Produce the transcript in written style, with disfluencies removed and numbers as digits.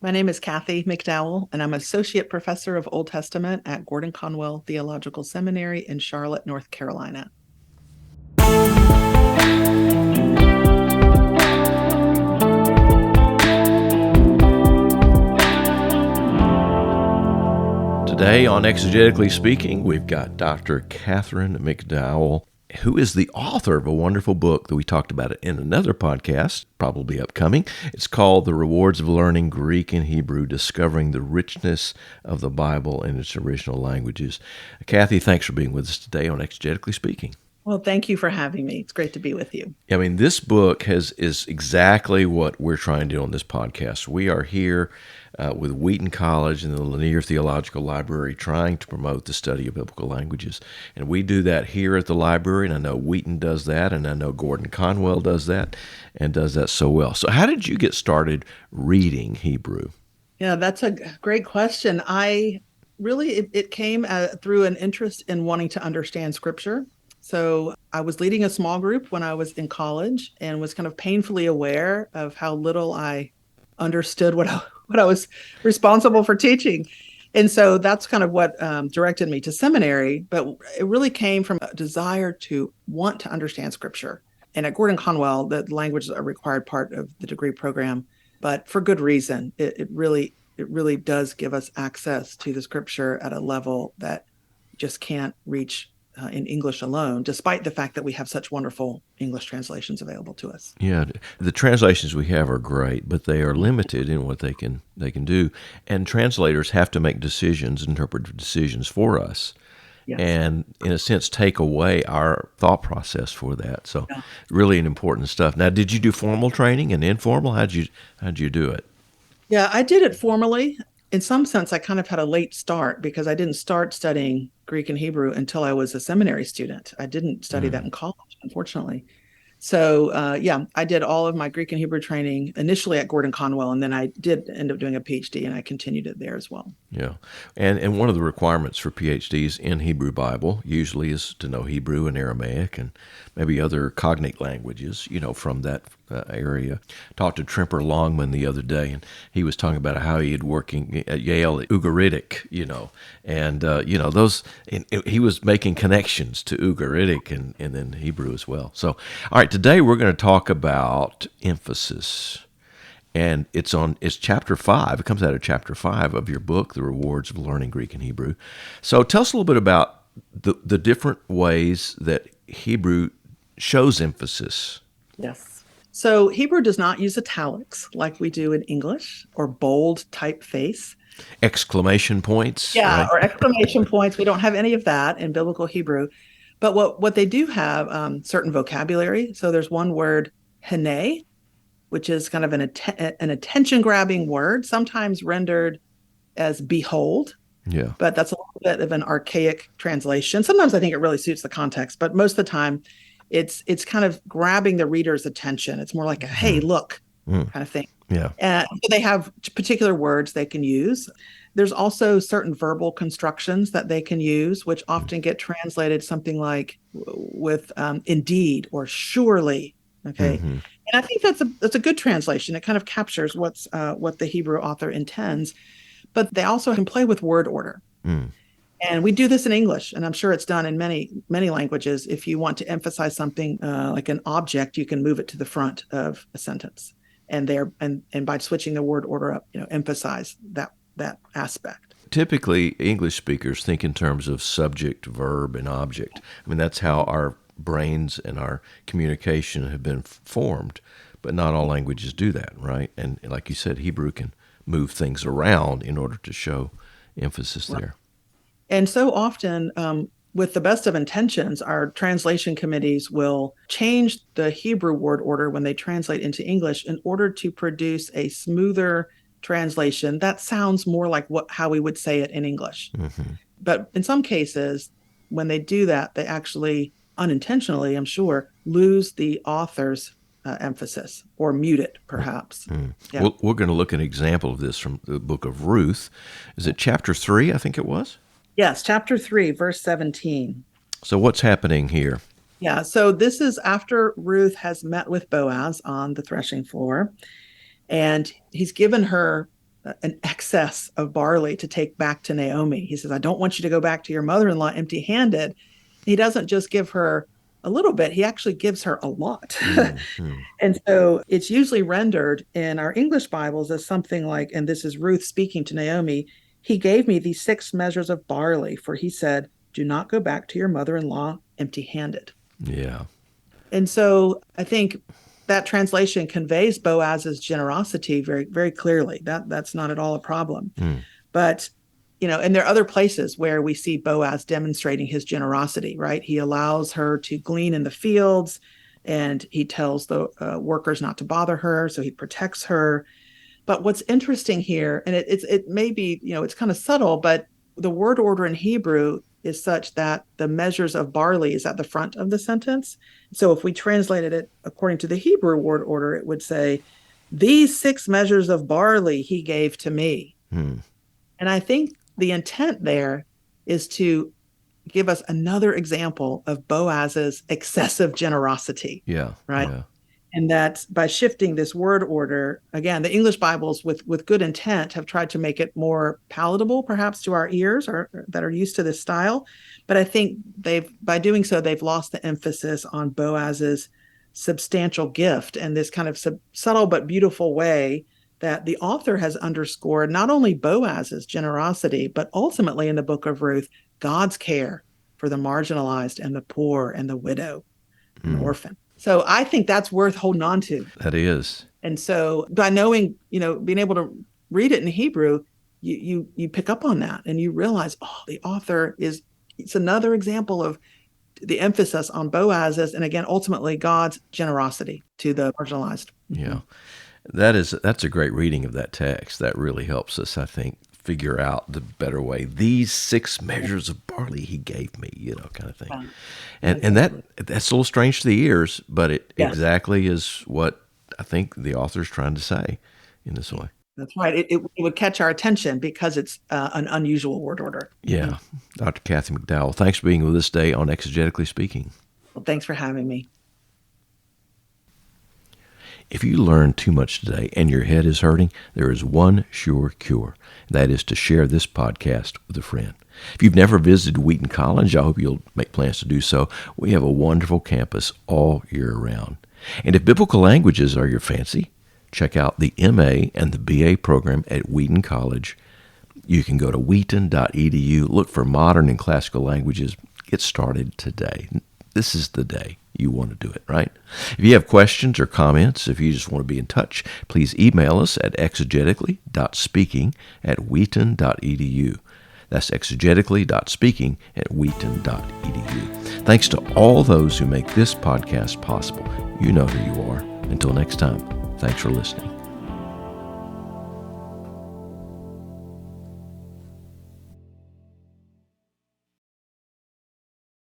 My name is Kathy McDowell, and I'm Associate Professor of Old Testament at Gordon-Conwell Theological Seminary in Charlotte, North Carolina. Today on Exegetically Speaking, we've got Dr. Catherine McDowell, who is the author of a wonderful book that we talked about in another podcast, probably upcoming. It's called The Rewards of Learning Greek and Hebrew, Discovering the Richness of the Bible in its Original Languages. Kathy, thanks for being with us today on Exegetically Speaking. Well, thank you for having me. It's great to be with you. I mean, this book is exactly what we're trying to do on this podcast. We are here with Wheaton College and the Séminaire Theological Library trying to promote the study of biblical languages. And we do that here at the library, and I know Wheaton does that, and I know Gordon-Conwell does that, and does that so well. So how did you get started reading Hebrew? Yeah, that's a great question. It came through an interest in wanting to understand Scripture. So I was leading a small group when I was in college and was kind of painfully aware of how little I understood what I was responsible for teaching. And so that's kind of what directed me to seminary. But it really came from a desire to want to understand Scripture. And at Gordon-Conwell, the language is a required part of the degree program, but for good reason. It really does give us access to the Scripture at a level that just can't reach in English alone, despite the fact that we have such wonderful English translations available to us. Yeah, the translations we have are great, but they are limited in what they can do, and translators have to make decisions, interpretive decisions for us, Yes. and in a sense take away our thought process for that. So, Yeah. really an important stuff. Now, did you do formal training and informal? How'd you do it? Yeah, I did it formally. In some sense, I kind of had a late start because I didn't start studying Greek and Hebrew until I was a seminary student. I didn't study that in college, unfortunately. So, I did all of my Greek and Hebrew training initially at Gordon-Conwell, and then I did end up doing a PhD, and I continued it there as well. Yeah, and one of the requirements for PhDs in Hebrew Bible usually is to know Hebrew and Aramaic and maybe other cognate languages, from that area. Talked to Tremper Longman the other day, and he was talking about how he had working at Yale at Ugaritic, and those. And he was making connections to Ugaritic and then Hebrew as well. So, all right, today we're going to talk about emphasis. And it's chapter 5. It comes out of chapter 5 of your book, The Rewards of Learning Greek and Hebrew. So tell us a little bit about the different ways that Hebrew shows emphasis. Yes. So Hebrew does not use italics like we do in English or bold typeface. Exclamation points. Yeah, right? or exclamation points. We don't have any of that in biblical Hebrew. But what they do have, certain vocabulary. So there's one word, hene, which is kind of an attention-grabbing word, sometimes rendered as behold. Yeah. But that's a little bit of an archaic translation. Sometimes I think it really suits the context, but most of the time it's kind of grabbing the reader's attention. It's more like a, hey, look, kind of thing. Yeah. And so they have particular words they can use. There's also certain verbal constructions that they can use, which often get translated something like with indeed or surely. Okay. Mm-hmm. And I think that's a good translation. It kind of captures what the Hebrew author intends. But they also can play with word order. And we do this in English, and I'm sure it's done in many, many languages. If you want to emphasize something like an object, you can move it to the front of a sentence. And by switching the word order up, emphasize that aspect. Typically, English speakers think in terms of subject, verb, and object. I mean, that's how our brains and our communication have been formed, but not all languages do that, right? And like you said, Hebrew can move things around in order to show emphasis there. And so often, with the best of intentions, our translation committees will change the Hebrew word order when they translate into English in order to produce a smoother translation that sounds more like how we would say it in English. Mm-hmm. But in some cases, when they do that, they actually unintentionally, I'm sure, lose the author's emphasis or mute it, perhaps. Yeah. Well, we're going to look at an example of this from the book of Ruth. Is it chapter 3, I think it was? Yes, chapter 3, verse 17. So what's happening here? Yeah, so this is after Ruth has met with Boaz on the threshing floor, and he's given her an excess of barley to take back to Naomi. He says, I don't want you to go back to your mother-in-law empty-handed. He doesn't just give her a little bit, he actually gives her a lot. Mm-hmm. And so it's usually rendered in our English Bibles as something like, and this is Ruth speaking to Naomi, he gave me these 6 measures of barley, for he said, do not go back to your mother-in-law empty-handed. Yeah. And so I think that translation conveys Boaz's generosity very, very clearly. That's not at all a problem. But, and there are other places where we see Boaz demonstrating his generosity, right? He allows her to glean in the fields, and he tells the workers not to bother her, so he protects her. But what's interesting here, and it may be, it's kind of subtle, but the word order in Hebrew is such that the measures of barley is at the front of the sentence. So if we translated it according to the Hebrew word order, it would say, these 6 measures of barley he gave to me. And I think the intent there is to give us another example of Boaz's excessive generosity. Yeah. Right. Yeah. And that by shifting this word order, again, the English Bibles with good intent have tried to make it more palatable, perhaps to our ears or that are used to this style. But I think by doing so, they've lost the emphasis on Boaz's substantial gift and this kind of subtle but beautiful way that the author has underscored not only Boaz's generosity, but ultimately in the book of Ruth, God's care for the marginalized and the poor and the widow and orphan. So I think that's worth holding on to. That is. And so by knowing, being able to read it in Hebrew, you pick up on that and you realize, the author it's another example of the emphasis on Boaz's and again, ultimately God's generosity to the marginalized. Yeah. That's a great reading of that text. That really helps us, I think, figure out the better way. These 6 measures of barley he gave me, kind of thing. And that's a little strange to the ears, but it exactly is what I think the author's trying to say in this way. That's right. It would catch our attention because it's an unusual word order. Yeah. Dr. Kathy McDowell, thanks for being with us today on Exegetically Speaking. Well, thanks for having me. If you learned too much today and your head is hurting, there is one sure cure. That is to share this podcast with a friend. If you've never visited Wheaton College, I hope you'll make plans to do so. We have a wonderful campus all year round. And if biblical languages are your fancy, check out the MA and the BA program at Wheaton College. You can go to wheaton.edu, look for modern and classical languages. Get started today. This is the day you want to do it, right? If you have questions or comments, if you just want to be in touch, please email us at exegetically.speaking@wheaton.edu. That's exegetically.speaking@wheaton.edu. Thanks to all those who make this podcast possible. You know who you are. Until next time, thanks for listening.